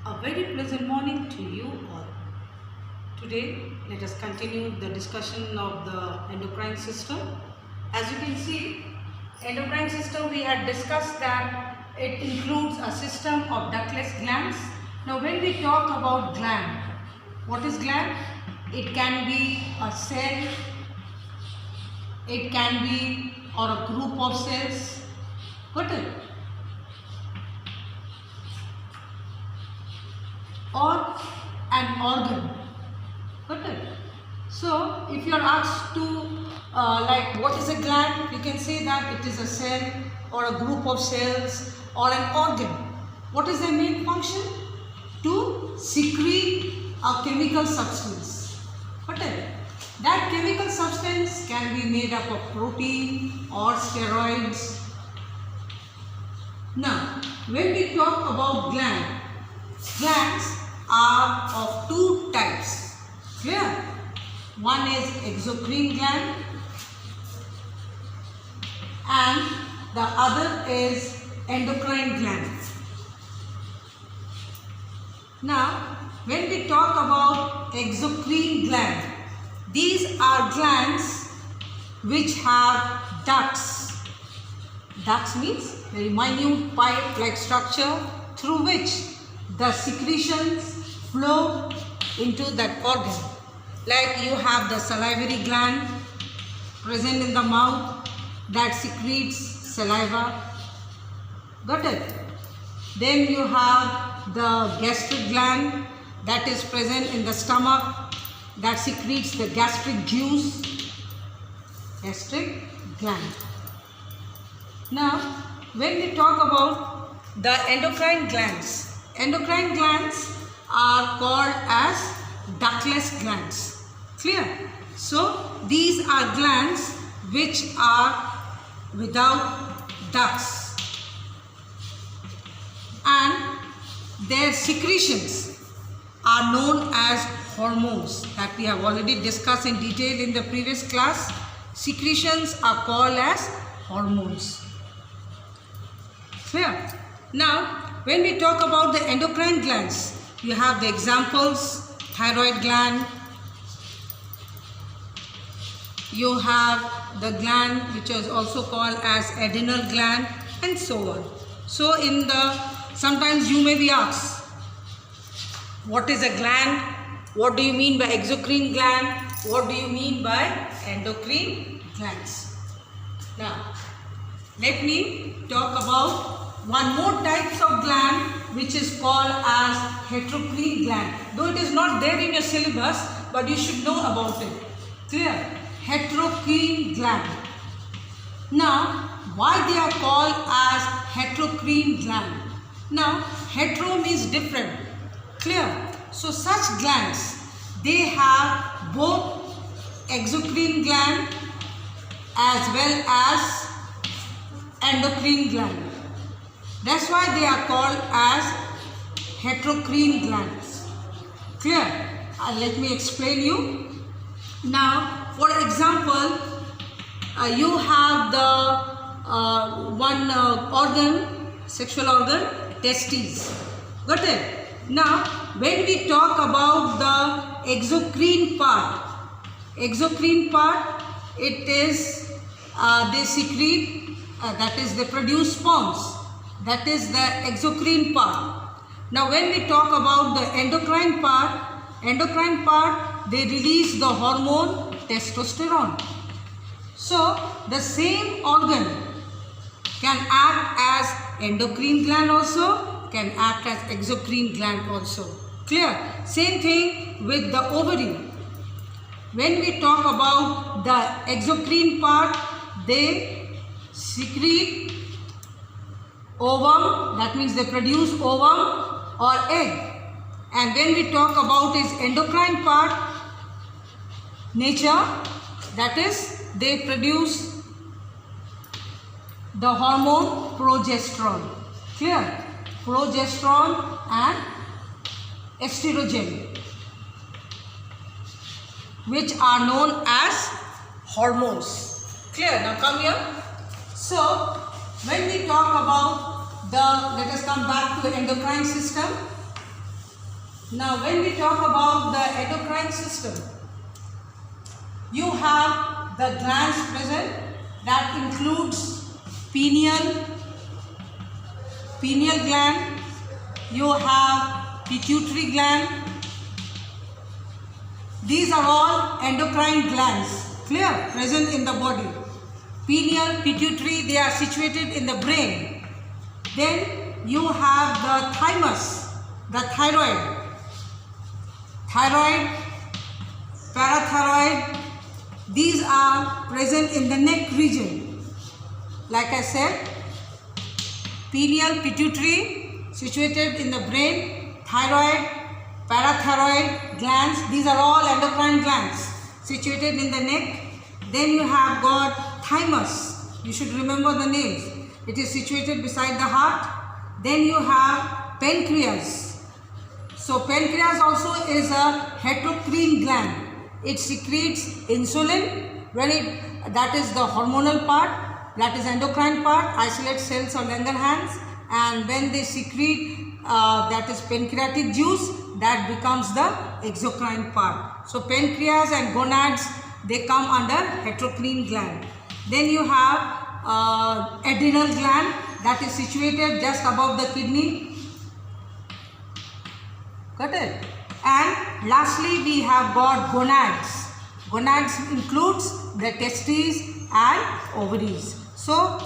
A very pleasant morning to you all. Today, let us continue the discussion of the endocrine system. As you can see, endocrine system we had discussed that it includes a system of ductless glands. Now, when we talk about gland, what is gland? It can be a cell, it can be or a group of cells. Got it? Or an organ. Got it? So, if you are asked to like what is a gland, you can say that it is a cell or a group of cells or an organ. What is their main function? To secrete a chemical substance. Got it? That chemical substance can be made up of protein or steroids. Now, when we talk about glands are of two types. Clear? One is exocrine gland and the other is endocrine gland. Now, when we talk about exocrine gland, these are glands which have ducts. Ducts means very minute pipe-like structure through which the secretions flow into that organ. Like you have the salivary gland present in the mouth that secretes saliva. Got it? Then you have the gastric gland that is present in the stomach that secretes the gastric juice. Gastric gland. Now, when we talk about the endocrine glands are called as ductless glands. Clear? So, these are glands which are without ducts and their secretions are known as hormones that we have already discussed in detail in the previous class. Secretions are called as hormones. Clear? Now, when we talk about the endocrine glands, you have the examples: thyroid gland, you have the gland which is also called as adrenal gland, and so on. So, sometimes you may be asked, what is a gland? What do you mean by exocrine gland? What do you mean by endocrine glands? Now, let me talk about one more types of gland which is called as heterocrine gland. Though it is not there in your syllabus, but you should know about it. Clear? Heterocrine gland. Now, why they are called as heterocrine gland? Now, hetero means different. Clear? So, such glands, they have both exocrine gland as well as endocrine gland. That's why they are called as heterocrine glands. Clear? Let me explain you. Now, for example, you have the one organ, sexual organ, testes. Got it? Now, when we talk about the exocrine part, it is they secrete, that is they produce sperms. That is the exocrine part. Now, when we talk about the endocrine part, they release the hormone testosterone. So, the same organ can act as endocrine gland also, can act as exocrine gland also. Clear? Same thing with the ovary. When we talk about the exocrine part, they secrete ovum, that means they produce ovum or egg. And when we talk about its endocrine part, nature, that is they produce the hormone progesterone. Clear? Progesterone and estrogen, which are known as hormones. Clear? Now come here. So, when we talk about let us come back to the endocrine system. Now when we talk about the endocrine system, you have the glands present, that includes pineal gland, you have pituitary gland. These are all endocrine glands, clear, present in the body. Pineal, pituitary, they are situated in the brain. Then you have the thymus, the thyroid, parathyroid. These are present in the neck region. Like I said, pineal, pituitary, situated in the brain, thyroid, parathyroid glands, these are all endocrine glands situated in the neck. Then you have got thymus, you should remember the names, it is situated beside the heart. Then you have pancreas. So pancreas also is a heterocrine gland. It secretes insulin that is the hormonal part, that is endocrine part, isolates cells or Langerhans, and when they secrete that is pancreatic juice, that becomes the exocrine part. So pancreas and gonads, they come under heterocrine gland. Then you have adrenal gland, that is situated just above the kidney. Got it? And lastly we have got gonads. Gonads includes the testes and ovaries. So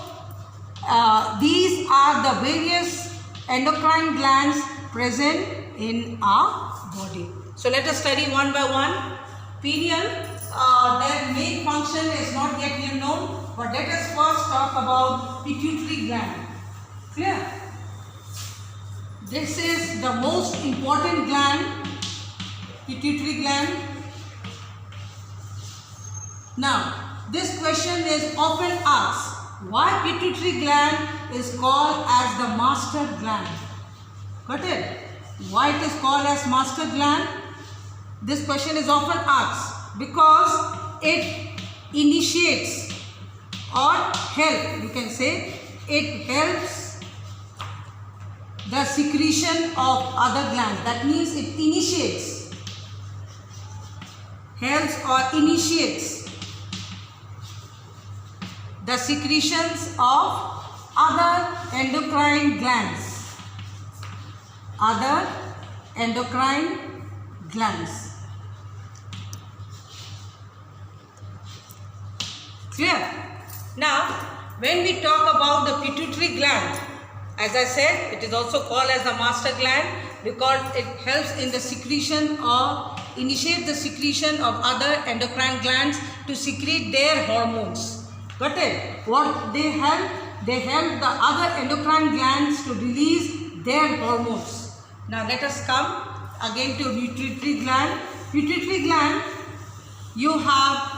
these are the various endocrine glands present in our body. So let us study one by one. Pineal, their main function is not yet known, but let us first talk about pituitary gland. Clear? This is the most important gland, pituitary gland. Now, this question is often asked, why pituitary gland is called as the master gland? Got it? Why it is called as master gland? This question is often asked because it initiates or help, you can say, it helps the secretion of other glands. That means it initiates, helps or initiates the secretions of other endocrine glands. Other endocrine glands. Clear? Now, when we talk about the pituitary gland, as I said, it is also called as the master gland because it helps in the secretion or initiate the secretion of other endocrine glands to secrete their hormones. Got it? What they help? They help the other endocrine glands to release their hormones. Now let us come again to pituitary gland. Pituitary gland, you have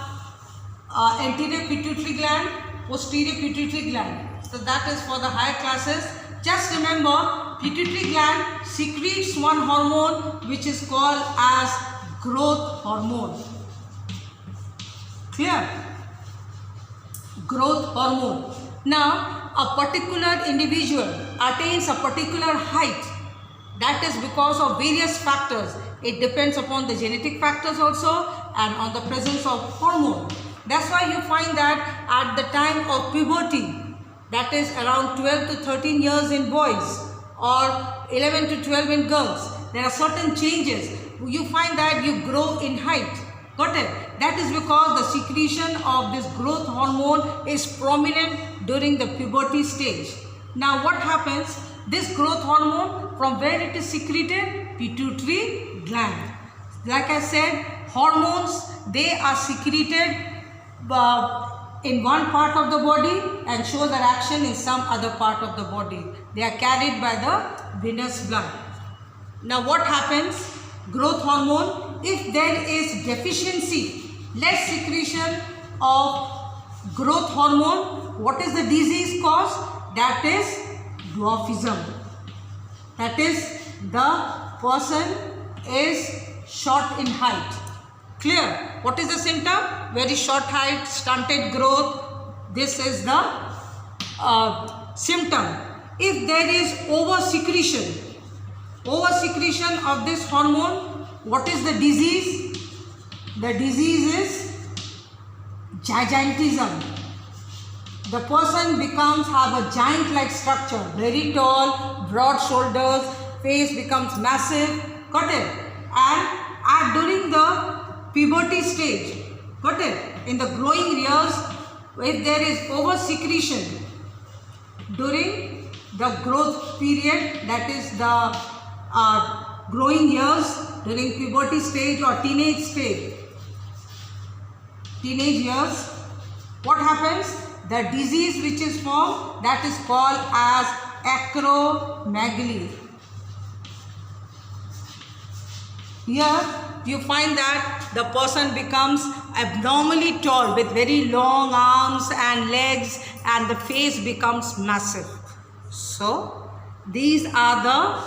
anterior pituitary gland, posterior pituitary gland. So that is for the higher classes. Just remember, pituitary gland secretes one hormone which is called as growth hormone. Clear? Growth hormone. Now, a particular individual attains a particular height. That is because of various factors. It depends upon the genetic factors also and on the presence of hormone. That's why you find that at the time of puberty, that is around 12 to 13 years in boys or 11 to 12 in girls, there are certain changes. You find that you grow in height. Got it? That is because the secretion of this growth hormone is prominent during the puberty stage. Now what happens? This growth hormone, from where it is secreted? Pituitary gland. Like I said, hormones, they are secreted in one part of the body and show their action in some other part of the body. They are carried by the venous blood. Now what happens? Growth hormone, if there is deficiency, less secretion of growth hormone, what is the disease cause? That is dwarfism. That is, the person is short in height. Clear? What is the symptom? Very short height, stunted growth. This is the symptom. If there is over secretion over secretion of this hormone. What is the disease? The disease is gigantism. The person have a giant-like structure, very tall, broad shoulders, face becomes massive, got it? And during the puberty stage, got it? In the growing years, if there is over secretion during the growth period, that is the growing years, during puberty stage or teenage years, what happens? The disease which is formed, that is called as acromegaly. Here you find that the person becomes abnormally tall with very long arms and legs, and the face becomes massive. So these are the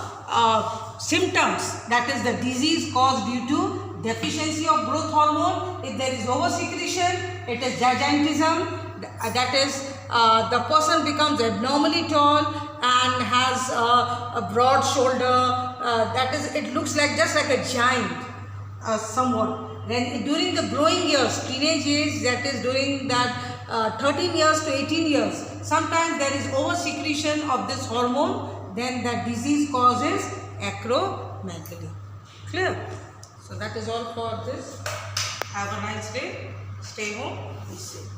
symptoms, that is the disease caused due to deficiency of growth hormone. If there is oversecretion, it is gigantism. That is, the person becomes abnormally tall and has a broad shoulder. That is, it looks like just like a giant, somewhat. Then during the growing years, teenage age, that is during that 13 years to 18 years, sometimes there is oversecretion of this hormone. Then that disease causes acromegaly. Clear? So that is all for this. Have a nice day. Stay home. Be safe.